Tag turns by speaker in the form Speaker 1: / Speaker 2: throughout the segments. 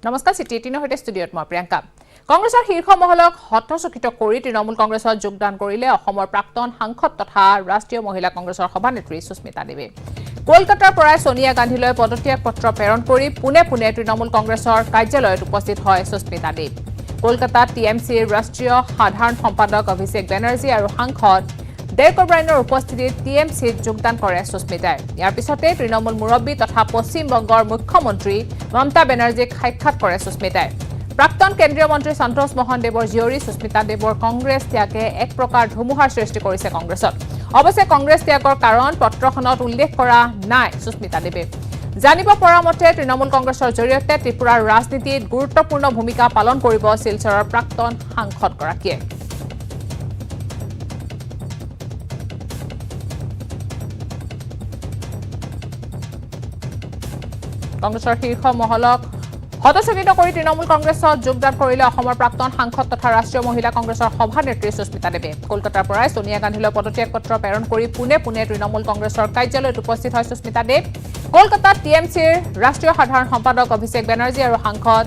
Speaker 1: নমস্কাৰ সিটি18 হৈতে ষ্টুডিঅত মই প্ৰিয়ংকা কংগ্ৰেছৰ শীৰ্ষ মহলক হতচকিত কৰি তৃণমূল কংগ্ৰেছত যোগদান কৰিলে অসমৰ প্ৰাক্তন সাংসদ তথা ৰাষ্ট্ৰীয় মহিলা কংগ্ৰেছৰ সভানেত্ৰী সুস্মিতা দেৱে কলকাতাৰ পৰা সোনিয়া গান্ধীলৈ পদত্যাগ পত্ৰ প্ৰেৰণ কৰি পুনে তৃণমূল কংগ্ৰেছৰ কাৰ্যালয়ত উপস্থিত হয় সুস্মিতা দেৱ কলকাতাত টিএমচিৰ ৰাষ্ট্ৰীয় সাধাৰণ সম্পাদক অভিষেক বেনাৰ্জী আৰু সাংসদ ডেৰেক অ'ব্ৰায়েনৰ উপস্থিতিত টিএমচিত যোগদান কৰে সুস্মিতাই ইয়াৰ পিছতে তৃণমূল মুৰব্বী তথা পশ্চিম বংগৰ মুখ্যমন্ত্ৰী মমতা বেনাৰ্জীক সাক্ষাৎ কৰে সুস্মিতাই প্ৰাক্তন কেন্দ্ৰীয় মন্ত্ৰী সন্তোষ মোহন দেৱৰ জীয়ৰী সুস্মিতা দেৱৰ কংগ্ৰেছ ত্যাগে এক প্ৰকাৰ ধুমুহাৰ সৃষ্টি কৰিছে কংগ্ৰেছত অৱশ্যে কংগ্ৰেছ ত্যাগৰ কাৰণ পত্ৰখনত উল্লেখ কৰা নাই সুস্মিতা দেৱে জানিব পৰা মতে তৃণমূল কংগ্ৰেছৰ জৰিয়তে ত্ৰিপুৰাৰ ৰাজনীতিত গুৰুত্বপূৰ্ণ ভূমিকা পালন কৰিব শিলচৰৰ প্ৰাক্তন সাংসদগৰাকীয়ে কংগ্ৰেছৰ শীৰ্ষ মহলক হতচকিত কৰি তৃণমূল কংগ্ৰেছত যোগদান কৰিলে অসমৰ প্ৰাক্তন সাংসদ তথা ৰাষ্ট্ৰীয় মহিলা কংগ্ৰেছৰ সভানেত্ৰী সুস্মিতা দেৱে কলকাতাৰ পৰা সোনিয়া গান্ধীলৈ পদত্যাগ পত্ৰ প্ৰেৰণ কৰি পুনে তৃণমূল কংগ্ৰেছৰ কাৰ্যালয়ত উপস্থিত হয় সুস্মিতা দেৱ কলকাতাত টিএমচিৰ ৰাষ্ট্ৰীয় সাধাৰণ সম্পাদক অভিষেক বেনাৰ্জী আৰু সাংসদ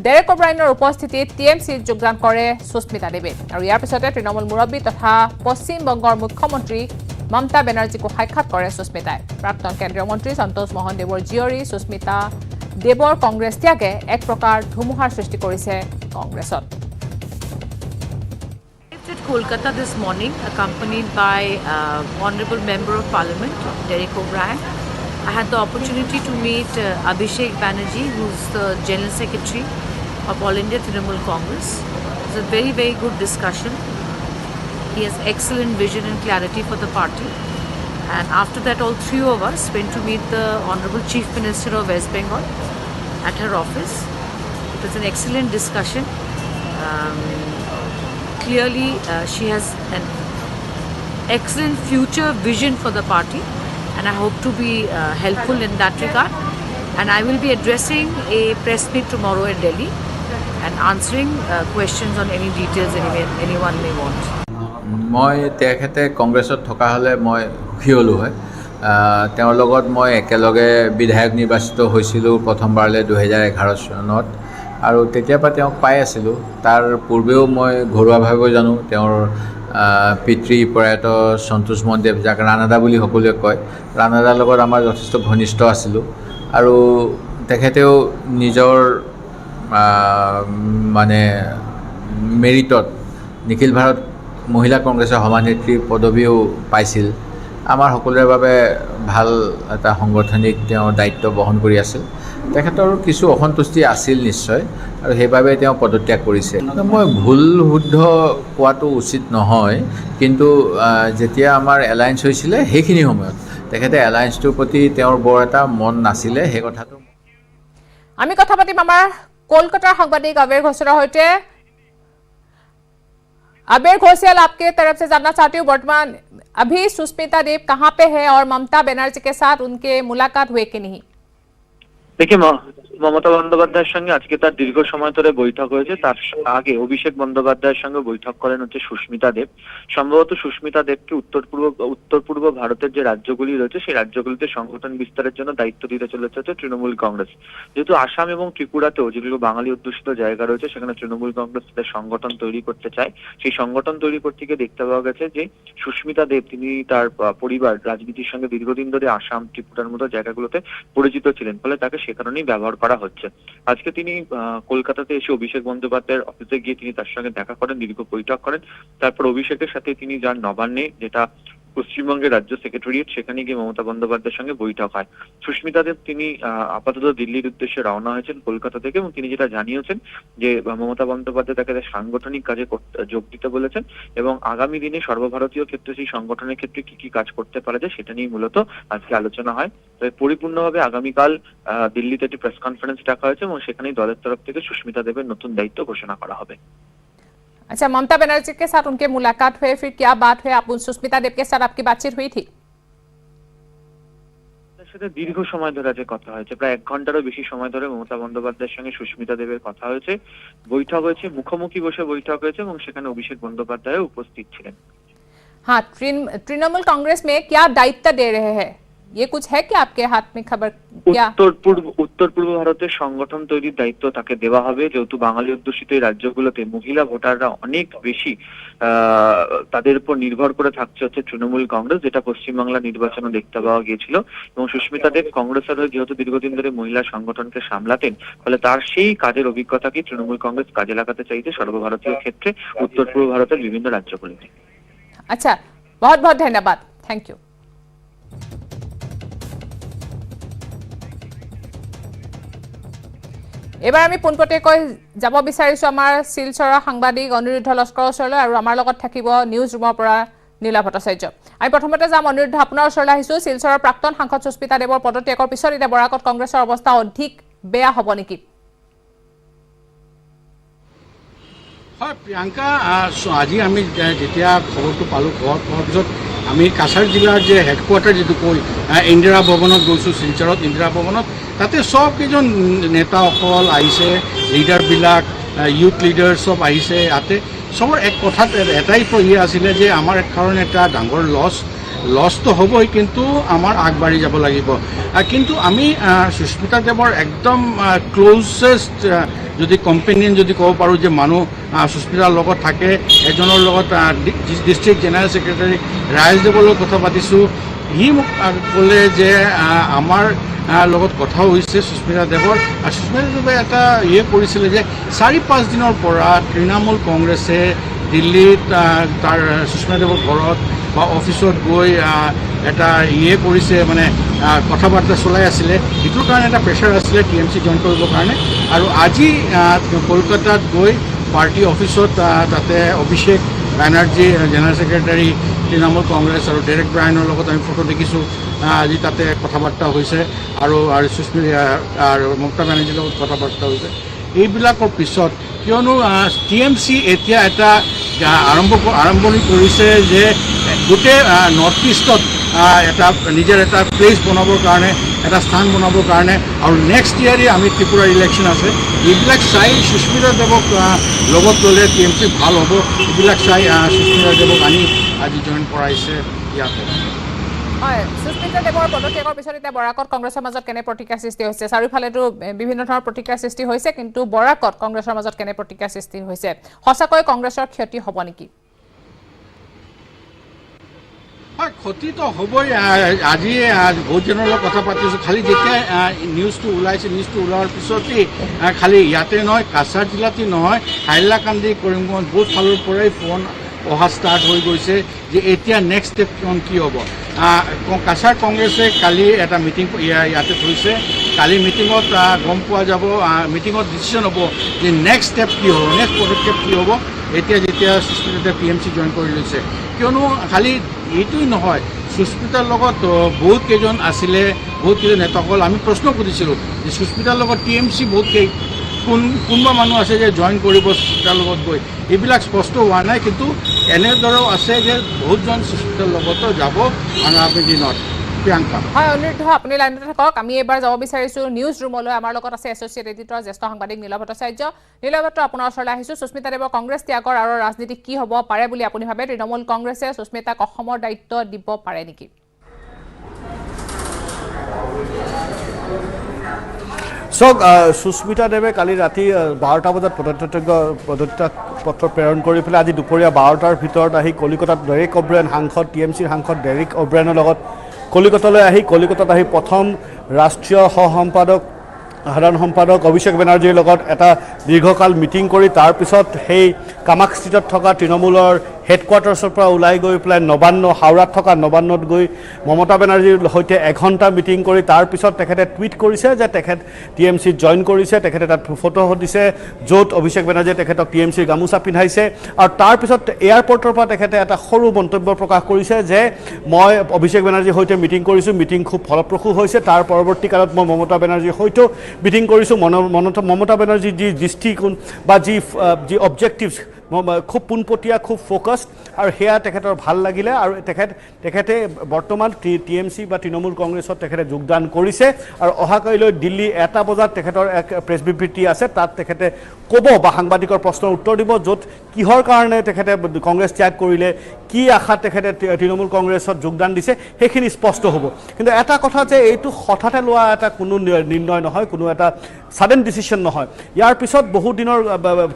Speaker 1: ডেৰেক অ'ব্ৰায়েনৰ উপস্থিতিত টিএমচিত যোগদান কৰে সুস্মিতা দেৱে আৰু ইয়াৰ পিছতে তৃণমূল মুৰব্বী তথা পশ্চিম বংগৰ মুখ্যমন্ত্ৰী মমতা বেনাৰ্জীকো সাক্ষাৎ কৰে সুস্মিতাই প্ৰাক্তন কেন্দ্ৰীয় মন্ত্ৰী সন্তোষ মোহন দেৱৰ জীয়ৰী সুস্মিতা দেৱৰ কংগ্ৰেছ ত্যাগে এক প্ৰকাৰ ধুমুহাৰ সৃষ্টি কৰিছে কংগ্ৰেছত
Speaker 2: Kolkata this morning accompanied by Honorable Member of Parliament Derek O'Brien. I had the opportunity to meet Abhishek Banerjee, who's the General Secretary of All India Trinamool Congress. It was a very good discussion. He has excellent vision and clarity for the party. And after that, all three of us went to meet the Honorable Chief Minister of West Bengal at her office. It was an excellent discussion. Clearly, she has an excellent future vision for the party, and I hope to be helpful in that regard. And I will be addressing a press meet tomorrow in Delhi and answering questions on any details anyone may want.
Speaker 3: মই তেখেতে কংগ্ৰেছত থকা হ'লে মই সুখী হ'লোঁ হয় তেওঁৰ লগত মই একেলগে বিধায়ক নিৰ্বাচিত হৈছিলোঁ প্ৰথমবাৰলৈ 2011 চনত আৰু তেতিয়াৰ পৰা তেওঁক পাই আছিলোঁ তাৰ পূৰ্বেও মই ঘৰুৱাভাৱেও জানো তেওঁৰ পিতৃ প্ৰয়াত সন্তোষ মোহন দেৱ যাক ৰাণাদা বুলি সকলোৱে কয় ৰাণাদাৰ লগত আমাৰ যথেষ্ট ঘনিষ্ঠ আছিলোঁ আৰু তেখেতেও নিজৰ মানে মেৰিটত নিখিল ভাৰত মহিলা কংগ্ৰেছৰ সভানেত্ৰী পদবীও পাইছিল আমাৰ সকলোৰে বাবে ভাল এটা সাংগঠনিক তেওঁ দায়িত্ব বহন কৰি আছিল তেখেতৰ কিছু অসন্তুষ্টি আছিল নিশ্চয় আৰু সেইবাবে তেওঁ পদত্যাগ কৰিছে মই ভুল শুদ্ধ কোৱাটো উচিত নহয় কিন্তু যেতিয়া আমাৰ এলায়েন্স হৈছিলে সেইখিনি সময়ত তেখেতে এলায়েন্সটোৰ প্ৰতি তেওঁৰ বৰ এটা মন নাছিলে সেই কথাটো
Speaker 1: আমি কথা পাতিম আমাৰ কলকাতাৰ সাংবাদিক আবেৰ ঘোষৰ সৈতে अबेर घोषियाल आपके तरफ से जानना चाहती हूँ वर्तमान अभी सुस्मिता देव कहाँ पे है और ममता बनर्जी के साथ उनके मुलाकात हुए कि नहीं
Speaker 4: देखिए মমতা বন্দ্যোপাধ্যায়ের সঙ্গে আজকে তার দীর্ঘ সময় ধরে বৈঠক হয়েছে তার আগে অভিষেক বন্দ্যোপাধ্যায়ের সঙ্গে বৈঠক করেন হচ্ছে সুস্মিতা দেব সম্ভবত সুস্মিতা দেবকে উত্তর পূর্ব ভারতের যে রাজ্যগুলি রয়েছে সেই রাজ্যগুলিতে সংগঠন বিস্তারের জন্য দায়িত্ব দিতে চলেছে তৃণমূল কংগ্রেস যেহেতু আসাম এবং ত্রিপুরাতেও যেগুলো বাঙালি অধ্যুষিত জায়গা রয়েছে সেখানে তৃণমূল কংগ্রেস তাদের সংগঠন তৈরি করতে চায় সেই সংগঠন তৈরি করতে গিয়ে দেখতে পাওয়া গেছে যে সুস্মিতা দেব তিনি তার পরিবার রাজনীতির সঙ্গে দীর্ঘদিন ধরে আসাম ত্রিপুরার মতো জায়গাগুলোতে পরিচিত ছিলেন ফলে তাকে সে কারণেই ব্যবহার করা হচ্ছে আজকে তিনি কলকাতাতে এসে অভিষেক বন্দ্যোপাধ্যায়ের অফিসে গিয়ে তিনি তার সঙ্গে দেখা করেন দীর্ঘ বৈঠক করেন তারপর অভিষেকের সাথে তিনি যান নবান্নে যেটা পশ্চিমবঙ্গের রাজ্য সেক্রেটারিয়েট সেখানে গিয়ে মমতা বন্দ্যোপাধ্যায়ের সঙ্গে বৈঠক হয় সুস্মিতা দেব তিনি আপাতত দিল্লির উদ্দেশ্যে রওনা হয়েছেন কলকাতা থেকে এবং তিনি যেটা জানিয়েছেন যে মমতা বন্দ্যোপাধ্যায় তাকে সাংগঠনিক কাজে যোগ দিতে বলেছেন এবং আগামী দিনে সর্বভারতীয় ক্ষেত্রে সেই সংগঠনের ক্ষেত্রে কি কাজ করতে পারা যায় সেটা নিয়ে মূলত আজকে আলোচনা হয় তবে পরিপূর্ণভাবে আগামীকাল দিল্লিতে একটি প্রেস কনফারেন্স ডাকা হয়েছে এবং সেখানেই দলের তরফ থেকে সুস্মিতা দেবের নতুন দায়িত্ব ঘোষণা করা হবে
Speaker 1: अच्छा ममता बनर्जी के साथ उनके मुलाकात हुए फिर क्या बात हुई आप सुस्मिता देव के साथ आपकी बातचीत हुई थी
Speaker 4: সাথে দীর্ঘ সময় ধরে আজকে কথা হয়েছে প্রায় 1 ঘন্টারও বেশি সময় ধরে মমতা বন্দ্যোপাধ্যায়ের সঙ্গে সুস্মিতা দেবের কথা হয়েছে বৈঠক হয়েছে মুখোমুখি বসে বৈঠক হয়েছে এবং সেখানে অভিষেক বন্দ্যোপাধ্যায় উপস্থিত ছিলেন
Speaker 1: हाँ तृणमूल कांग्रेस में क्या दायित्व दे रहे हैं ये कुछ है कि आपके हाथ में खबर क्या?
Speaker 4: উত্তর পূর্ব ভারতের সংগঠন তৈরির দায়িত্ব তাকে দেওয়া হবে, যেহেতু বাঙালি অধ্যুষিত এই রাজ্যগুলোতে মহিলা ভোটাররা অনেক বেশি তাদের উপর নির্ভর করে থাকছে হচ্ছে তৃণমূল কংগ্রেস, যেটা পশ্চিমবাংলা নির্বাচনে দেখতে পাওয়া গিয়েছিল। এবং সুস্মিতা দেব কংগ্রেসের হয়ে যেহেতু দীর্ঘদিন ধরে মহিলা সংগঠনকে সামলাতেন, ফলে তার সেই কাজের অভিজ্ঞতাকে তৃণমূল কংগ্রেস কাজে লাগাতে চাইছে সর্বভারতীয় ক্ষেত্রে উত্তর পূর্ব ভারতের বিভিন্ন রাজ্যগুলিতে।
Speaker 1: আচ্ছা, বহুত বহুত ধন্যবাদ, থ্যাংক ইউ। এবাৰ আমি পোনপটীয়াকৈ যাব বিচাৰিছোঁ আমাৰ শিলচৰৰ সাংবাদিক অনিৰুদ্ধ লস্কৰৰ ওচৰলৈ, আৰু আমাৰ লগত থাকিব নিউজ ৰুমৰ পৰা নীলা ভট্টাচাৰ্য। আমি প্ৰথমতে যাম অনিৰুদ্ধ, আপোনাৰ ওচৰলৈ আহিছোঁ। শিলচৰৰ প্ৰাক্তন সাংসদ সুস্মিতা দেৱৰ পদত্যাগৰ পিছত এতিয়া বৰাকত কংগ্ৰেছৰ অৱস্থা অধিক বেয়া হ'ব নেকি?
Speaker 5: হয় প্ৰিয়ংকা, আজি আমি যেতিয়া খবৰটো পালোঁ, খবৰ পোৱাৰ পিছত আমি কাছাৰ জিলাৰ যে হেডকোৱাৰ্টাৰ যিটো কৈ ইন্দিৰা ভৱনত গৈছোঁ, শিলচৰত ইন্দিৰা ভৱনত, তাতে চবকেইজন নেতাসকল আহিছে, লিডাৰবিলাক, ইউথ লিডাৰ চব আহিছে। ইয়াতে চবৰ এক কথাত এটাই ইয়ে আছিলে যে আমাৰ কাৰণে এটা ডাঙৰ লছটো হ'বই, কিন্তু আমাৰ আগবাঢ়ি যাব লাগিব। কিন্তু আমি সুস্মিতা দেৱৰ একদম ক্ল'জেষ্ট যদি কম্পেনিয়ন যদি ক'ব পাৰোঁ, যে মানুহ সুস্মিতাৰ লগত থাকে, এজনৰ লগত ডিষ্ট্ৰিক্ট জেনেৰেল ছেক্ৰেটাৰী ৰাজদেৱৰ লগত কথা পাতিছোঁ। সি মোক ক'লে যে আমাৰ লগত কথা হৈছে সুস্মিতা দেৱৰ, আৰু সুস্মিতা দেৱে এটা কৰিছিলে যে 4-5 দিনৰ পৰা তৃণমূল কংগ্ৰেছে দিল্লীত তাৰ সুস্মিতা দেৱৰ ঘৰত বা অফিচত গৈ এটা কৰিছে, মানে কথা বাৰ্তা চলাই আছিলে। এইটোৰ কাৰণে এটা প্ৰেছাৰ আছিলে TMC জইন কৰিবৰ কাৰণে। আৰু আজি কলকাতাত গৈ পাৰ্টি অফিচত তাতে অভিষেক বেনাৰ্জী জেনেৰেল ছেক্ৰেটাৰী তৃণমূল কংগ্ৰেছ আৰু ডেৰেক ব্ৰায়নৰ লগত আমি ফটো দেখিছোঁ। আজি তাতে কথা বাৰ্তা হৈছে, আৰু সুস্মিতা আৰু মমতা বেনাৰ্জীৰ লগত কথা বাৰ্তা হৈছে। এইবিলাকৰ পিছত কিয়নো TMC এতিয়া এটা আৰম্ভণি কৰিছে যে গোটেই নৰ্থ ইষ্টত এটা নিজৰ এটা প্লেচ বনাবৰ কাৰণে, এটা স্থান বনাবৰ কাৰণে, আৰু নেক্সট ইয়াৰে আমি ত্ৰিপুৰাৰ ইলেকশ্যন আছে। এইবিলাক চাই সুস্মিতা দেৱক লগত ল'লে TMC ভাল হ'ব। এইবিলাক চাই সুস্মিতা দেৱক আনি আজি জইন কৰাইছে ইয়াতে।
Speaker 1: হয়, সুস্মিতা দেৱৰ পদত্যাগৰ পিছত এতিয়া বৰাকত কংগ্ৰেছৰ মাজত কেনে প্ৰতিক্ৰিয়াৰ সৃষ্টি হৈছে? চাৰিওফালেতো বিভিন্ন ধৰণৰ প্ৰতিক্ৰিয়াৰ সৃষ্টি হৈছে, কিন্তু বৰাকত কংগ্ৰেছৰ মাজত কেনে প্ৰতিক্ৰিয়াৰ সৃষ্টি হৈছে? সঁচাকৈ কংগ্ৰেছৰ ক্ষতি হ'ব নেকি?
Speaker 5: হয়, ক্ষতিটো হ'বই। আজি বহুতজনৰ লগত কথা পাতিছোঁ, খালি যেতিয়া নিউজটো ওলাইছে, নিউজটো ওলোৱাৰ পিছতেই খালি ইয়াতে নহয়, কাছাৰ জিলাতেই নহয়, হাইলাকান্দি, কৰিমগঞ্জ বহুত ফালৰ পৰাই ফোন অহা ষ্টাৰ্ট হৈ গৈছে যে এতিয়া নেক্সট ষ্টেপ কি হ'ব। কাছাৰ কংগ্ৰেছে কালি এটা মিটিং ইয়াতে থৈছে। কালি মিটিঙত গম পোৱা যাব, মিটিঙত ডিচিশ্যন হ'ব যে নেক্সট ষ্টেপ কি হ'ব, নেক্সট পদক্ষেপ কি হ'ব। যেতিয়া সুস্মিতা TMC জইন কৰি লৈছে, কিয়নো খালি এইটোৱেই নহয়, সুস্মিতাৰ লগত বহুত কেইজন আছিলে, বহুত কেইজন নেতাসকল। আমি প্ৰশ্ন সুধিছিলোঁ যে সুস্মিতাৰ লগত TMC কোনোবা মানুহ আছে যে জইন কৰিব সুস্মিতাৰ লগত গৈ, এইবিলাক স্পষ্ট হোৱা নাই। কিন্তু এনেদৰেও আছে যে বহুতজন সুস্মিতাৰ লগতো যাব আগামী দিনত। প্ৰিয়ংকা।
Speaker 1: হয় অনিৰুদ্ধ, আপুনি লাইনতে থাকক। আমি এবাৰ যাব বিচাৰিছোঁ নিউজ ৰুমলৈ। আমাৰ লগত আছে এছ'চিয়েট এডিটৰ জ্যেষ্ঠ সাংবাদিক নীলা ভট্টাচাৰ্য। নীলা ভট্ট, আপোনাৰ ওচৰলৈ আহিছোঁ। সুস্মিতা দেৱৰ কংগ্ৰেছ ত্যাগৰ আৰু ৰাজনীতি কি হ'ব পাৰে বুলি আপুনি ভাবে? তৃণমূল কংগ্ৰেছে সুস্মিতাক অসমৰ দায়িত্ব দিব পাৰে নেকি?
Speaker 6: চাওক, সুস্মিতা দেৱে কালি ৰাতি 12টা বজাত পদত্যাগ পত্ৰ প্ৰেৰণ কৰি পেলাই আজি দুপৰীয়া 12টাৰ ভিতৰত আহি কলিকতাত ডেৰেক অ'ব্ৰায়েন সাংসদ, TMCৰ সাংসদ ডেৰেক অ'ব্ৰায়েনৰ লগত কলিকতালৈ আহি প্ৰথম ৰাষ্ট্ৰীয় সাধাৰণ সম্পাদক অভিষেক বেনাৰ্জীৰ লগত এটা দীৰ্ঘকাল মিটিং কৰি তাৰপিছত সেই কামাখ ষ্ট্ৰীটত থকা তৃণমূলৰ হেডকোৱাৰ্টাৰ্ছৰ পৰা ওলাই গৈ পেলাই হাওৰাত থকা নবান্নত গৈ মমতা বেনাৰ্জীৰ সৈতে এঘণ্টা মিটিং কৰি তাৰপিছত তেখেতে টুইট কৰিছে যে তেখেত TMCত জইন কৰিছে। তেখেতে তাত ফটো দিছে য'ত অভিষেক বেনাৰ্জীয়ে তেখেতক TMCৰ গামোচা পিন্ধাইছে, আৰু তাৰপিছত এয়াৰপৰ্টৰ পৰা তেখেতে এটা সৰু মন্তব্য প্ৰকাশ কৰিছে যে মই অভিষেক বেনাৰ্জীৰ সৈতে মিটিং কৰিছোঁ, মিটিং খুব ফলপ্ৰসূ হৈছে। তাৰ পৰৱৰ্তী কালত মই মমতা বেনাৰ্জীৰ সৈতেও মিটিং কৰিছোঁ। মমতা বেনাৰ্জীৰ যি দৃষ্টিকোণ বা যি অবজেক্টিভছ খুব পোনপটীয়া খুব ফ'কাছড আৰু সেয়া তেখেতৰ ভাল লাগিলে আৰু তেখেতে বৰ্তমান TMC বা তৃণমূল কংগ্ৰেছত তেখেতে যোগদান কৰিছে আৰু অহাকালিলৈ দিল্লী 1 বজাত তেখেতৰ এক প্ৰেছ বিবৃতি আছে তাত তেখেতে ক'ব বা সাংবাদিকৰ প্ৰশ্নৰ উত্তৰ দিব য'ত কিহৰ কাৰণে তেখেতে কংগ্ৰেছ ত্যাগ কৰিলে কি আশাত তেখেতে তৃণমূল কংগ্ৰেছত যোগদান দিছে সেইখিনি স্পষ্ট হ'ব কিন্তু এটা কথা যে এইটো হঠাতে লোৱা এটা কোনো নিৰ্ণয় নহয় কোনো এটা ছাডেন ডিচিশ্যন নহয় ইয়াৰ পিছত বহু দিনৰ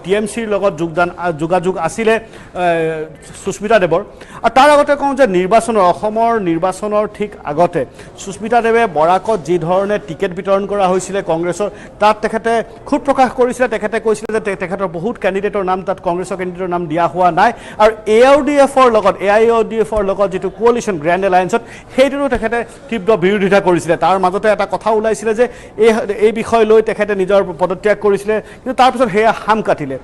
Speaker 6: TMCৰ লগত যোগাযোগ আছিলে সুস্মিতা দেৱৰ আৰু তাৰ আগতে কওঁ যে অসমৰ নিৰ্বাচনৰ ঠিক আগতে সুস্মিতা দেৱে বৰাকত যি ধৰণে টিকেট বিতৰণ কৰা হৈছিলে কংগ্ৰেছৰ তাত তেখেতে খুব প্ৰকাশ কৰিছিলে তেখেতে কৈছিলে যে তেখেতৰ বহুত কেণ্ডিডেটৰ নাম তাত কংগ্ৰেছৰ কেণ্ডিডেটৰ নাম দিয়া হোৱা নাই আৰু AIODFৰ লগত যিটো কোৱালিশ্যন গ্ৰেণ্ড এলায়েন্সত সেইটোৰো তেখেতে তীব্ৰ বিৰোধিতা কৰিছিলে তাৰ মাজতে এটা কথা ওলাইছিলে যে এই বিষয় লৈ তেখেতে নিজৰ পদত্যাগ কৰিছিলে কিন্তু তাৰপিছত সেয়া হাম কাটিলে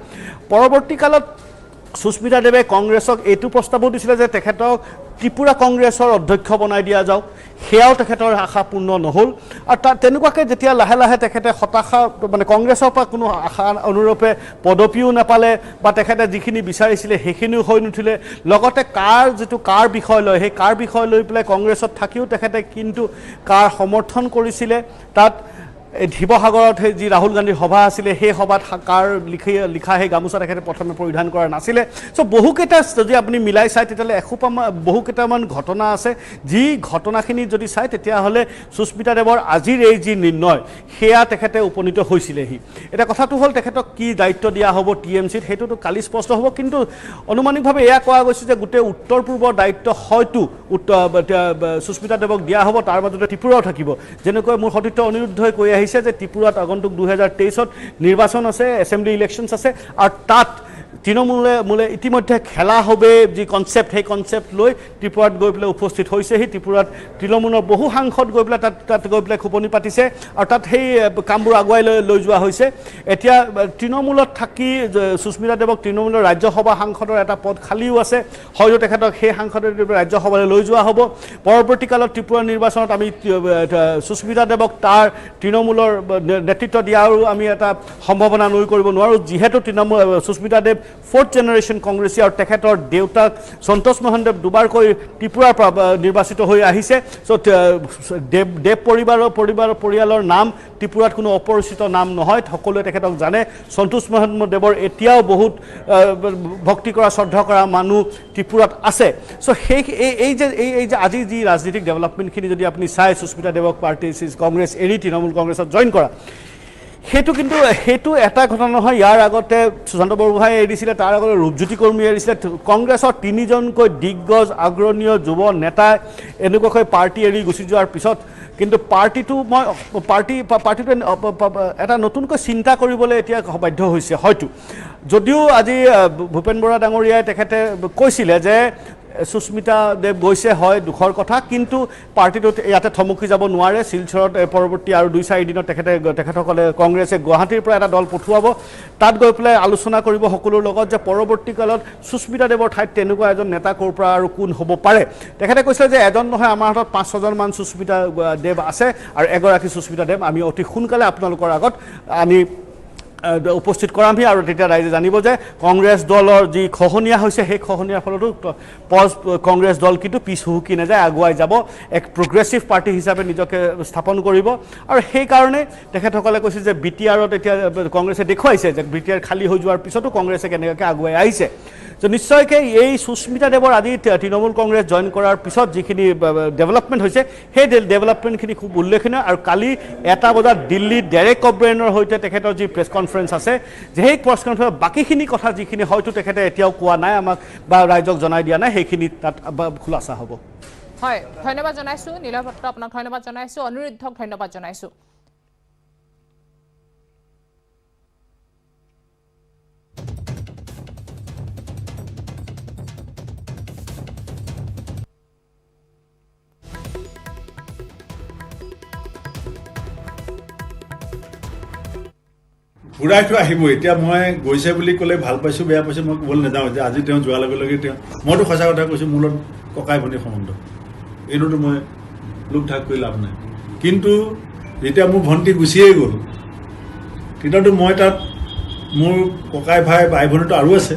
Speaker 6: পৰৱৰ্তী কালত সুস্মিতা দেৱে কংগ্ৰেছক এইটো প্ৰস্তাৱো দিছিলে যে তেখেতক ত্ৰিপুৰা কংগ্ৰেছৰ অধ্যক্ষ বনাই দিয়া যাওক সেয়াও তেখেতৰ আশা পূৰ্ণ নহ'ল আৰু তেনেকুৱাকৈ যেতিয়া লাহে লাহে তেখেতে হতাশা মানে কংগ্ৰেছৰ পৰা কোনো আশা অনুৰূপে পদবীও নাপালে বা তেখেতে যিখিনি বিচাৰিছিলে সেইখিনিও হৈ নুঠিলে লগতে কাৰ বিষয় লয় সেই কাৰ বিষয় লৈ পেলাই কংগ্ৰেছত থাকিও তেখেতে কিন্তু কাৰ সমৰ্থন কৰিছিলে তাত শিৱসাগৰত যি ৰাহুল গান্ধীৰ সভা আছিলে সেই সভাত কাৰ লিখা সেই গামোচা তেখেতে প্ৰথমে পৰিধান কৰা নাছিলে চ' বহুকেইটা যদি আপুনি মিলাই চায় তেতিয়াহ'লে বহুকেইটামান ঘটনা আছে যি ঘটনাখিনি যদি চায় তেতিয়াহ'লে সুস্মিতা দেৱৰ আজিৰ এই যি নিৰ্ণয় সেয়া তেখেতে উপনীত হৈছিলেহি এতিয়া কথাটো হ'ল তেখেতক কি দায়িত্ব দিয়া হ'ব TMCত সেইটোতো কালি স্পষ্ট হ'ব কিন্তু অনুমানিকভাৱে এয়া কোৱা গৈছে যে গোটেই উত্তৰ পূৰ্বৰ দায়িত্ব হয়তো সুস্মিতা দেৱক দিয়া হ'ব তাৰ মাজতে ত্ৰিপুৰাও থাকিব যেনেকৈ মোৰ সতীৰ্থ অনিৰুদ্ধই কৈ আহিছে যে ত্ৰিপুৰাত আগন্তুক 2023ত নিৰ্বাচন আছে এছেম্বলি ইলেকশ্যনছ আছে আৰু তাত তৃণমূলে ইতিমধ্যে খেলা হবে যি কনচেপ্ট সেই কনচেপ্ট লৈ ত্ৰিপুৰাত গৈ পেলাই উপস্থিত হৈছেহি ত্ৰিপুৰাত তৃণমূলৰ বহু সাংসদ গৈ পেলাই তাত গৈ পেলাই খোপনি পাতিছে আৰু তাত সেই কামবোৰ আগুৱাই লৈ যোৱা হৈছে এতিয়া তৃণমূলত থাকি সুস্মিতা দেৱক তৃণমূলৰ ৰাজ্যসভা সাংসদৰ এটা পদ খালীও আছে হয়তো তেখেতক সেই সাংসদৰ ৰাজ্যসভালৈ লৈ যোৱা হ'ব পৰৱৰ্তী কালত ত্ৰিপুৰা নিৰ্বাচনত আমি সুস্মিতা দেৱক তাৰ তৃণমূলৰ নেতৃত্ব দিয়াৰো আমি এটা সম্ভাৱনা নুই কৰিব নোৱাৰোঁ যিহেতু সুস্মিতা দেৱ 4th জেনাৰেশ্যন কংগ্ৰেছী আৰু তেখেতৰ দেউতাক সন্তোষ মোহন দেৱ দুবাৰকৈ ত্ৰিপুৰাৰ পৰা নিৰ্বাচিত হৈ আহিছে চ' দেৱ পৰিয়ালৰ নাম ত্ৰিপুৰাত কোনো অপৰিচিত নাম নহয় সকলোৱে তেখেতক জানে সন্তোষ মোহন দেৱৰ এতিয়াও বহুত ভক্তি কৰা শ্ৰদ্ধা কৰা মানুহ ত্ৰিপুৰাত আছে চ' এই যে আজি যি ৰাজনীতিক ডেভেলপমেণ্টখিনি যদি আপুনি চায় সুস্মিতা দেৱক কংগ্ৰেছ এৰি তৃণমূল কংগ্ৰেছত জইন কৰা সেইটো এটা ঘটনা নহয় ইয়াৰ আগতে সুশান্ত বৰগোহাঁয়ে এৰিছিলে তাৰ আগতে ৰূপজ্যোতি কৰ্মীয়ে এৰিছিলে কংগ্ৰেছৰ 3জনকৈ দিগ্গজ অগ্ৰণীয় যুৱ নেতাই এনেকুৱাকৈ পাৰ্টি এৰি গুচি যোৱাৰ পিছত কিন্তু পাৰ্টিটোৱে এটা নতুনকৈ চিন্তা কৰিবলৈ এতিয়া বাধ্য হৈছে হয়তো যদিও আজি ভূপেন বৰা ডাঙৰীয়াই তেখেতে কৈছিলে যে সুস্মিতা দেৱ গৈছে হয় দুখৰ কথা কিন্তু পাৰ্টিটোত ইয়াতে থমকি যাব নোৱাৰে শিলচৰত পৰৱৰ্তী আৰু 2-4 দিনত তেখেতসকলে কংগ্ৰেছে গুৱাহাটীৰ পৰা এটা দল পঠুৱাব তাত গৈ পেলাই আলোচনা কৰিব সকলোৰ লগত যে পৰৱৰ্তী কালত সুস্মিতা দেৱৰ ঠাইত তেনেকুৱা এজন নেতা ক'ৰ পৰা আৰু কোন হ'ব পাৰে তেখেতে কৈছিলে যে এজন নহয় আমাৰ হাতত 5-6জন মান সুস্মিতা দেৱ আছে আৰু এগৰাকী সুস্মিতা দেৱ আমি অতি সোনকালে আপোনালোকৰ আগত আমি উপস্থিত কৰামহি আৰু তেতিয়া ৰাইজে জানিব যে কংগ্ৰেছ দলৰ যি খহনীয়া হৈছে সেই খহনীয়াৰ ফলতো কংগ্ৰেছ দল কিন্তু পিছ হুহুকি নাযায় আগুৱাই যাব এক প্ৰগ্ৰেছিভ পাৰ্টি হিচাপে নিজকে স্থাপন কৰিব আৰু সেইকাৰণে তেখেতসকলে কৈছে যে BTRত এতিয়া কংগ্ৰেছে দেখুৱাইছে যে BTR খালী হৈ যোৱাৰ পিছতো কংগ্ৰেছে কেনেকৈ আগুৱাই আহিছে তো নিশ্চয়কৈ এই সুস্মিতা দেৱৰ আজি তৃণমূল কংগ্ৰেছ জইন কৰাৰ পিছত যিখিনি ডেভেলপমেণ্ট হৈছে সেই ডেভেলপমেণ্টখিনি খুব উল্লেখনীয় আৰু কালি 1 বজাত দিল্লীত ডেৰেক অ'ব্ৰেনৰ সৈতে তেখেতৰ যি প্ৰেছ কনফাৰেন্স আছে যে সেই প্ৰেছ কনফাৰেন্সৰ বাকীখিনি কথা যিখিনি হয়তো তেখেতে এতিয়াও কোৱা নাই আমাক বা ৰাইজক জনাই দিয়া নাই সেইখিনি তাত খোলাচা হ'ব
Speaker 1: হয় ধন্যবাদ জনাইছোঁ নীলভট্ট আপোনাক ধন্যবাদ জনাইছোঁ অনিৰুদ্ধক ধন্যবাদ জনাইছোঁ
Speaker 7: ঘূৰাইতো আহিব এতিয়া মই গৈছে বুলি ক'লে ভাল পাইছোঁ বেয়া পাইছোঁ মই ক'বলৈ নাযাওঁ যে আজি তেওঁ যোৱাৰ লগে লগে মইতো সঁচা কথা কৈছোঁ মোৰ লগত ককাই ভনী সম্বন্ধ এইটোতো মই লোক ঠাক কৰি লাভ নাই কিন্তু যেতিয়া মোৰ ভণ্টি গুচিয়ে গ'ল তেতিয়াতো মই তাত মোৰ ককাই ভাই ভনীটো আৰু আছে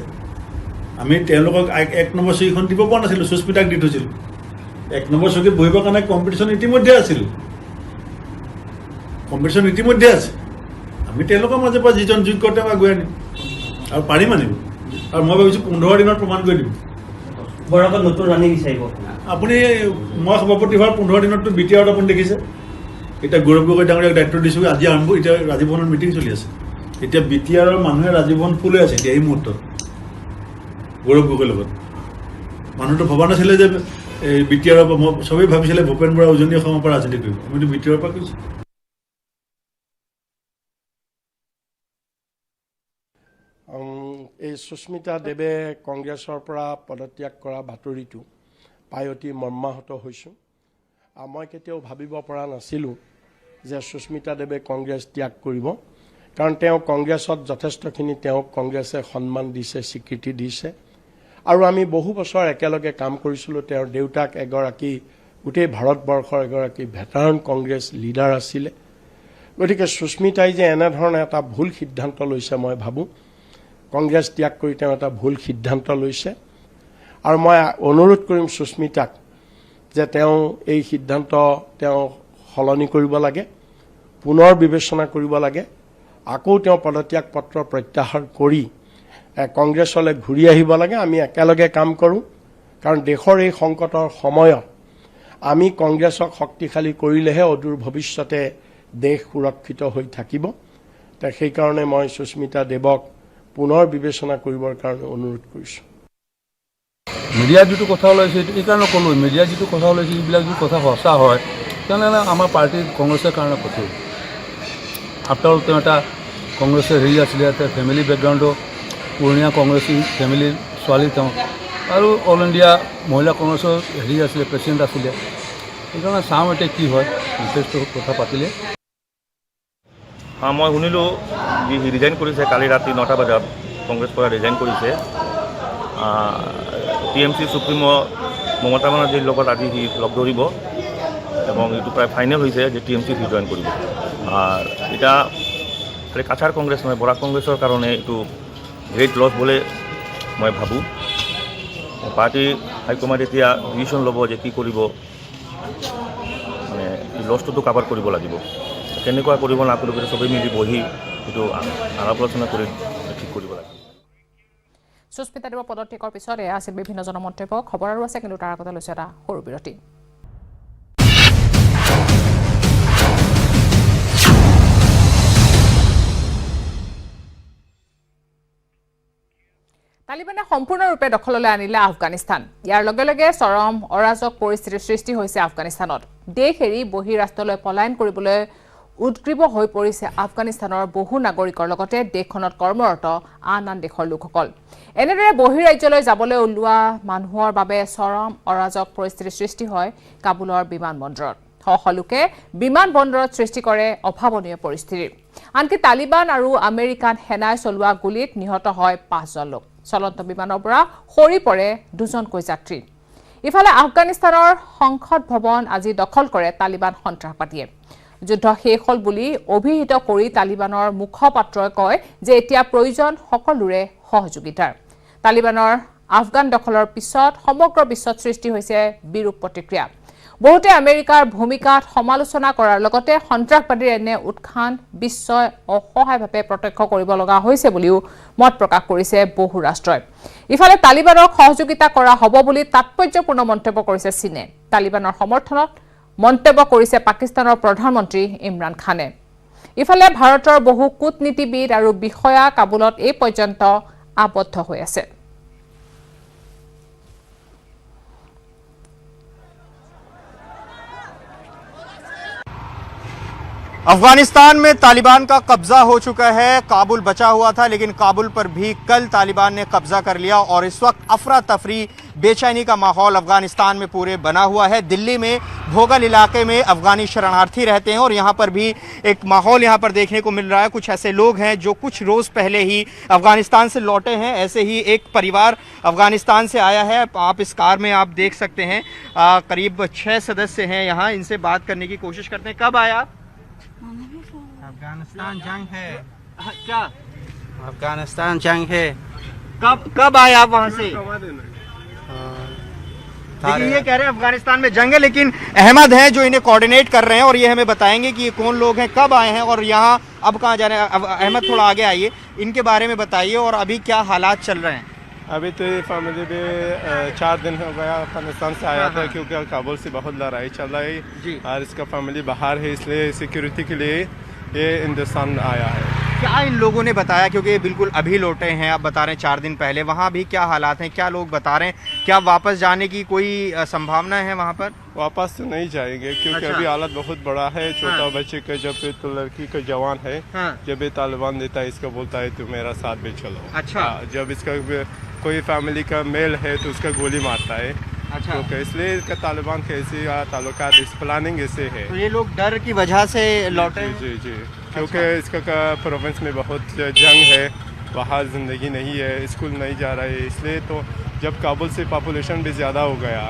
Speaker 7: আমি তেওঁলোকক 1 নম্বৰ চকীখন দিব পৰা নাছিলোঁ, সুস্মিতাক দি থৈছিলোঁ। 1 নম্বৰ চকীত বহিবৰ কাৰণে কম্পিটিশ্যন ইতিমধ্যে আছিল, কম্পিটিশ্যন ইতিমধ্যে আছে। আমি তেওঁলোকৰ মাজৰ পৰা যিজন যোগ্য তেওঁ আগুৱাই আনিম আৰু পাৰিম আনিব। আৰু মই ভাবিছোঁ 15 দিনত প্ৰমাণ কৰি দিম।
Speaker 8: বৰাকত নতুন ৰাণী বিচাৰিব
Speaker 7: আপুনি, মই সভাপতি হোৱাৰ 15 দিনততো BTR আপুনি দেখিছে। এতিয়া গৌৰৱ গগৈ ডাঙৰীয়াক দায়িত্ব দিছোঁ, আজি আৰম্ভ, এতিয়া ৰাজীৱ ভৱনত মিটিং চলি আছে। এতিয়া BTR মানুহে ৰাজীৱ ভৱন ফুল হৈ আছে এতিয়া এই মুহূৰ্তত গৌৰৱ গগৈৰ লগত। মানুহটো ভবা নাছিলে যে BTR পৰা, চবেই ভাবিছিলে ভূপেন বৰা উজনি অসমৰ পৰা ৰাজনীতি কৰিব, আমিতো BTR পৰা কৈছোঁ।
Speaker 9: এই সুস্মিতা দেৱে কংগ্ৰেছৰ পৰা পদত্যাগ কৰা বাতৰিটো পাই অতি মৰ্মাহত হৈছোঁ। মই কেতিয়াও ভাবিব পৰা নাছিলোঁ যে সুস্মিতা দেৱে কংগ্ৰেছ ত্যাগ কৰিব, কাৰণ তেওঁ কংগ্ৰেছত যথেষ্টখিনি তেওঁক কংগ্ৰেছে সন্মান দিছে, স্বীকৃতি দিছে, আৰু আমি বহু বছৰ একেলগে কাম কৰিছিলোঁ। তেওঁৰ দেউতাক এগৰাকী গোটেই ভাৰতবৰ্ষৰ এগৰাকী ভেটাৰান কংগ্ৰেছ লিডাৰ আছিলে। গতিকে সুস্মিতাই যে এনেধৰণে এটা ভুল সিদ্ধান্ত লৈছে, মই ভাবোঁ কংগ্ৰেছ ত্যাগ কৰি তেওঁ এটা ভুল সিদ্ধান্ত লৈছে। আৰু মই অনুৰোধ কৰিম সুস্মিতাক যে তেওঁ এই সিদ্ধান্ত তেওঁ সলনি কৰিব লাগে, পুনৰ বিবেচনা কৰিব লাগে, আকৌ তেওঁ পদত্যাগ পত্ৰ প্ৰত্যাহাৰ কৰি কংগ্ৰেছলৈ ঘূৰি আহিব লাগে। আমি একেলগে কাম কৰোঁ, কাৰণ দেশৰ এই সংকটৰ সময়ত আমি কংগ্ৰেছক শক্তিশালী কৰিলেহে অদূৰ ভৱিষ্যতে দেশ সুৰক্ষিত হৈ থাকিব। সেইকাৰণে মই সুস্মিতা দেৱক পুনৰ বিবেচনা কৰিবৰ কাৰণে অনুৰোধ কৰিছোঁ।
Speaker 10: মিডিয়াত যিটো কথা ওলাইছে এইকাৰণে ক'লোঁ, মিডিয়াত যিটো কথা ওলাইছে এইবিলাক যদি কথা সঁচা হয় তেনেহ'লে আমাৰ পাৰ্টি কংগ্ৰেছৰ কাৰণে কঠিন। আফটাৰ অল তেওঁ এটা কংগ্ৰেছৰ হেৰি আছিলে, এটা ফেমিলি বেকগ্ৰাউণ্ডো পুৰণীয়া কংগ্ৰেছী ফেমিলিৰ ছোৱালী তেওঁ, আৰু অল ইণ্ডিয়া মহিলা কংগ্ৰেছৰ হেৰি আছিলে, প্ৰেচিডেণ্ট আছিলে। সেইকাৰণে চাওঁ এতিয়া কি হয়, যথেষ্ট কথা পাতিলে।
Speaker 11: মই শুনিলোঁ যি ৰিজাইন কৰিছে কালি ৰাতি 9টা বজাত কংগ্ৰেছ পৰা ৰিজাইন কৰিছে। TMC সুপ্ৰিমো মমতা বেনাৰ্জীৰ লগত আজি সি লগ ধৰিব এবং এইটো প্ৰায় ফাইনেল হৈছে যে TMC সি জইন কৰিব। এটা খালি কাছাৰ কংগ্ৰেছ নহয়, বৰাক কংগ্ৰেছৰ কাৰণে এইটো গ্ৰেট লছ বুলি মই ভাবোঁ। পাৰ্টি হাইকমাণ্ড এতিয়া ডিচিশ্যন ল'ব যে কি কৰিব, মানে লছটোতো কাভাৰ কৰিব লাগিব। কেনেকুৱা কৰিব নাকৰিব চবেই মিলি বহি এইটো আলাপ আলোচনা কৰি ঠিক কৰিব লাগে।
Speaker 1: সুস্মিতা দেৱৰ পদত্যাগৰ পিছত এয়া আছিল বিভিন্ন জনমন্তব্য। খবৰ আৰু আছে, কিন্তু তাৰ আগতে লৈছে এটা সৰু বিৰতি। তালিবানে সম্পূৰ্ণৰূপে দখললৈ আনিলে আফগানিস্তান। ইয়াৰ লগে লগে চৰম অৰাজক পৰিস্থিতিৰ সৃষ্টি হৈছে আফগানিস্তানত। দেশ এৰি বহিৰাষ্ট্ৰলৈ পলায়ন কৰিবলৈ উদ্গ্ৰীৱ হৈ পৰিছে আফগানিস্তানৰ বহু নাগৰিকৰ লগতে দেশখনত কৰ্মৰত আন আন দেশৰ লোকসকল। এনেদৰে বহিৰাজ্যলৈ যাবলৈ ওলোৱা মানুহৰ বাবে চৰম অৰাজক পৰিস্থিতিৰ সৃষ্টি হয় কাবুলৰ বিমানবন্দৰত। শ লোকে বিমানবন্দৰত সৃষ্টি কৰে অভাৱনীয় পৰিস্থিতিৰ। আনকি তালিবান আৰু আমেৰিকান সেনাই চলোৱা গুলীত নিহত হয় 5জন লোক। চলন্ত বিমানৰ পৰা সৰি পৰে 2জনকৈ যাত্ৰী। ইফালে আফগানিস্তানৰ সংসদ ভৱন আজি দখল কৰে তালিবান সন্ত্ৰাসবাদীয়ে। যুদ্ধ শেষ হ'ল বুলি অভিহিত কৰি তালিবানৰ মুখপাত্ৰই কয় যে এতিয়া প্ৰয়োজন সকলোৰে সহযোগিতাৰ। তালিবানৰ আফগান দখলৰ পিছত সমগ্ৰ বিশ্বত সৃষ্টি হৈছে বিৰূপ প্ৰতিক্ৰিয়া। বহুতে আমেৰিকাৰ ভূমিকাত সমালোচনা কৰাৰ লগতে সন্ত্ৰাসবাদীৰ এনে উৎখান বিশ্বই অসহায়ভাৱে প্ৰত্যক্ষ কৰিব লগা হৈছে বুলিও মত প্ৰকাশ কৰিছে বহু ৰাষ্ট্ৰই। ইফালে তালিবানক সহযোগিতা কৰা হ'ব বুলি তাৎপৰ্যপূৰ্ণ মন্তব্য কৰিছে চীনে। তালিবানৰ সমৰ্থনত মন্তব্য কৰিছে পাকিস্তানৰ প্ৰধানমন্ত্ৰী ইমৰান খানে। ইফালে ভাৰতৰ বহু কূটনীতিবিদ আৰু বিষয়া কাবুলত এই পৰ্যন্ত আবদ্ধ হৈ আছে।
Speaker 6: अफगानिस्तान में तालिबान का कब्जा हो चुका है। काबुल बचा हुआ था, लेकिन काबुल पर भी कल तालिबान ने कब्जा कर लिया और इस वक्त अफरा तफरी, बेचैनी का माहौल अफगानिस्तान में पूरे बना हुआ है। दिल्ली में भोगल इलाके में अफगानी शरणार्थी रहते हैं और यहाँ पर भी एक माहौल यहाँ पर देखने को मिल रहा है। कुछ ऐसे लोग हैं जो कुछ रोज़ पहले ही अफगानिस्तान से लौटे हैं। ऐसे ही एक परिवार अफगानिस्तान से आया है। आप इस कार में आप देख सकते हैं करीब 6 सदस्य हैं यहाँ। इनसे बात करने की कोशिश करते हैं। कब आया?
Speaker 12: अफगानिस्तान जंग है।
Speaker 6: क्या?
Speaker 12: अफगानिस्तान जंग है। कब आए आप वहाँ से? देखिए ये कह रहे हैं अफगानिस्तान में जंग है, लेकिन अहमद हैं जो इन्हें कोऑर्डिनेट कर रहे हैं और ये हमें बताएंगे कि ये कौन लोग हैं, कब आए हैं और यहाँ अब कहाँ जा रहे हैं। अहमद थोड़ा आगे आइए, इनके बारे में बताइए और अभी क्या हालात चल रहे हैं।
Speaker 9: अभी तो ये फैमिली भी 4 दिन हो गया अफगानिस्तान से आया था, क्योंकि काबुल से बहुत लड़ाई चल रही है और इसका फैमिली बाहर है, इसलिए सिक्योरिटी के लिए ये हिंदुस्तान आया है।
Speaker 12: क्या इन लोगों ने बताया, क्योंकि बिल्कुल अभी लौटे हैं, आप बता रहे हैं 4 दिन पहले, वहाँ भी क्या हालात हैं, क्या लोग बता रहे हैं, क्या वापस जाने की कोई संभावना है वहाँ पर?
Speaker 9: वापस तो नहीं जाएंगे क्योंकि अभी हालत बहुत बड़ा है। छोटा बच्चे का जब तो लड़की का जवान है, जब ये तालिबान देता है इसका बोलता है तो मेरा साथ भी चलो।
Speaker 12: अच्छा।
Speaker 9: जब इसका कोई फैमिली का मेल है तो उसका गोली मारता है।
Speaker 12: अच्छा।
Speaker 9: तो इसलिए इसका तालिबान के ऐसे ताल्लुकात इस प्लानिंग ऐसे है।
Speaker 12: तो ये लोग डर की वजह से लौटे?
Speaker 9: जी जी, क्योंकि इसका प्रोविंस में बहुत जंग है, बाहर ज़िंदगी नहीं है, स्कूल नहीं जा रहा है, इसलिए तो जब काबुल से पॉपुलेशन भी ज़्यादा हो गया,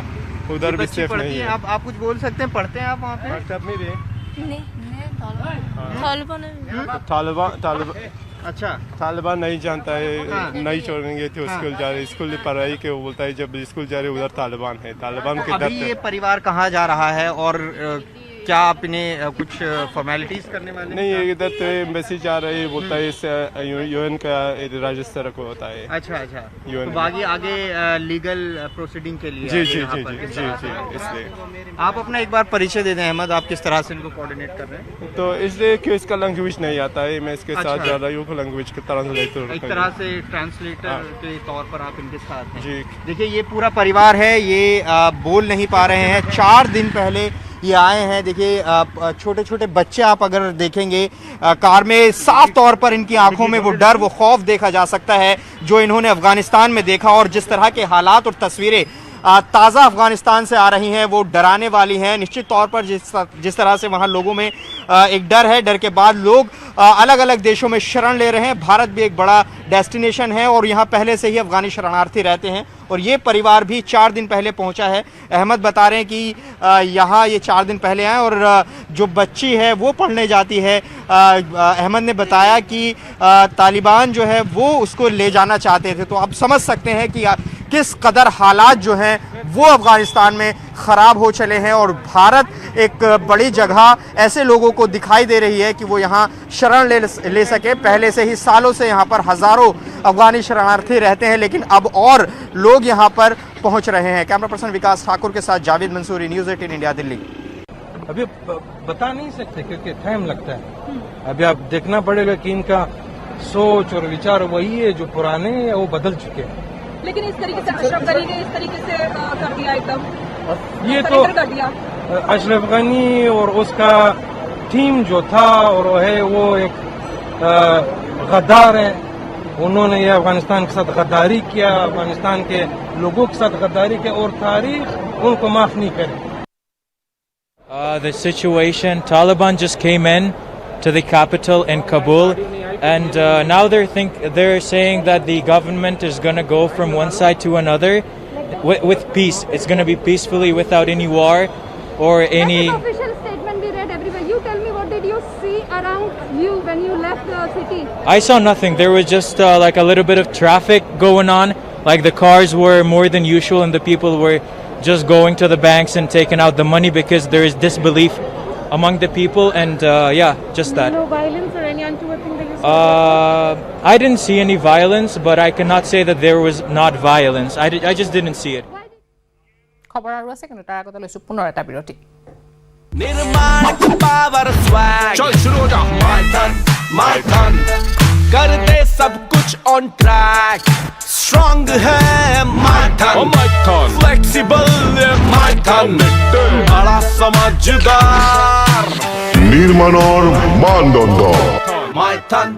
Speaker 9: उधर भी सेफ नहीं है।
Speaker 12: आप कुछ बोल सकते हैं, पढ़ते हैं आप वहाँ पे?
Speaker 9: तालिबान
Speaker 12: अच्छा,
Speaker 9: तालिबान नहीं जानता है, नहीं छोड़ेंगे तो स्कूल जा रहे, स्कूल पढ़ाई के वो बोलता है जब स्कूल जा रहे उधर तालिबान है, तालिबान के
Speaker 12: अभी ये परिवार कहाँ जा रहा है और क्या आप इन्हें कुछ फॉर्मेलिटीज करने वाले?
Speaker 9: नहीं, इधर तो एम्बेसी जा रही है, बोलता है इससे यूएन का रजिस्टर को होता है।
Speaker 12: अच्छा अच्छा,
Speaker 9: यूएन
Speaker 12: तो आगे लीगल प्रोसीडिंग के लिए
Speaker 9: जी जी जी जी जी जी, इसलिए
Speaker 12: आप अपना एक बार परिचय दे दें अहमद, आप किस तरह से इनको कोऑर्डिनेट कर रहे हैं?
Speaker 9: तो इसलिए कि इसका लैंग्वेज नहीं आता है, मैं इसके साथ जा रहा हूँ लैंग्वेज के ट्रांसलेटर,
Speaker 12: एक तरह से ट्रांसलेटर के तौर पर आप इनके साथ हैं।
Speaker 9: जी।
Speaker 12: देखिए ये पूरा परिवार है, ये बोल नहीं पा रहे हैं, 4 दिन पहले ये आए हैं। देखिए छोटे छोटे बच्चे आप अगर देखेंगे कार में, साफ तौर पर इनकी आंखों में वो डर, वो खौफ देखा जा सकता है जो इन्होंने अफगानिस्तान में देखा, और जिस तरह के हालात और तस्वीरें ताज़ा अफगानिस्तान से आ रही हैं वो डराने वाली हैं। निश्चित तौर पर जिस तरह से वहाँ लोगों में एक डर है, डर के बाद लोग अलग अलग देशों में शरण ले रहे हैं। भारत भी एक बड़ा डेस्टिनेशन है और यहाँ पहले से ही अफगानी शरणार्थी रहते हैं और ये परिवार भी 4 दिन पहले पहुँचा है। अहमद बता रहे हैं कि यहाँ ये 4 दिन पहले आए और जो बच्ची है वो पढ़ने जाती है। अहमद ने बताया कि तालिबान जो है वो उसको ले जाना चाहते थे। तो आप समझ सकते हैं कि किस कदर हालात जो हैं वो अफगानिस्तान में ख़राब हो चले हैं और भारत एक बड़ी जगह ऐसे लोगों को दिखाई दे रही है कि वो यहाँ शरण ले सके। पहले से ही सालों से यहाँ पर हज़ारों अफगानी शरणार्थी रहते हैं, लेकिन अब और लोग यहाँ पर पहुँच रहे हैं। कैमरा पर्सन विकास ठाकुर के साथ जावेद मंसूरी, न्यूज़ 18 इंडिया, दिल्ली।
Speaker 13: अभी बता नहीं सकते क्योंकि टाइम लगता है। अभी आप देखना पड़ेगा कि इनका सोच और विचार वही है जो पुराने हैं, वो बदल चुके हैं।
Speaker 14: लेकिन इस तरीके से अशरफ गनी ने इस तरीके से कर दिया, एकदम
Speaker 13: ये तो अशरफ गनी और उसका टीम जो था और वो एक गद्दार है। उन्होंने ये अफगानिस्तान के साथ गद्दारी किया, अफगानिस्तान के लोगों के साथ गद्दारी किया और तारीख उनको माफ नहीं करे।
Speaker 15: The situation, Taliban just came in to the capital in Kabul, and now they're saying that the government is going to go from one side to another with peace. It's going to be peacefully without any war or any.
Speaker 14: That's an official statement we read everywhere. You tell me, what did you see around you when you left the city?
Speaker 15: I saw nothing. There was just like a little bit of traffic going on. Like the cars were more than usual, and the people were just going to the banks and taking out the money because there is disbelief among the people, and yeah, just that.
Speaker 14: No violence or any untoward thing that you saw?
Speaker 15: I didn't see any violence, but I cannot say that there was not violence. I just didn't see it.
Speaker 1: খবৰ আৰু আছে কিন্তু তাৰ আগতে লৈছো পুনৰ এটা বিৰতি।
Speaker 16: निर्माण की पावर स्वैग, चल शुरू हो जा। माय टन कर दे सब कुछ ऑन ट्रैक, स्ट्रॉन्ग है माय टन, फ्लेक्सिबल है माय टन, बड़ा समझदार,
Speaker 17: निर्माण और मानदंड
Speaker 16: माय टन।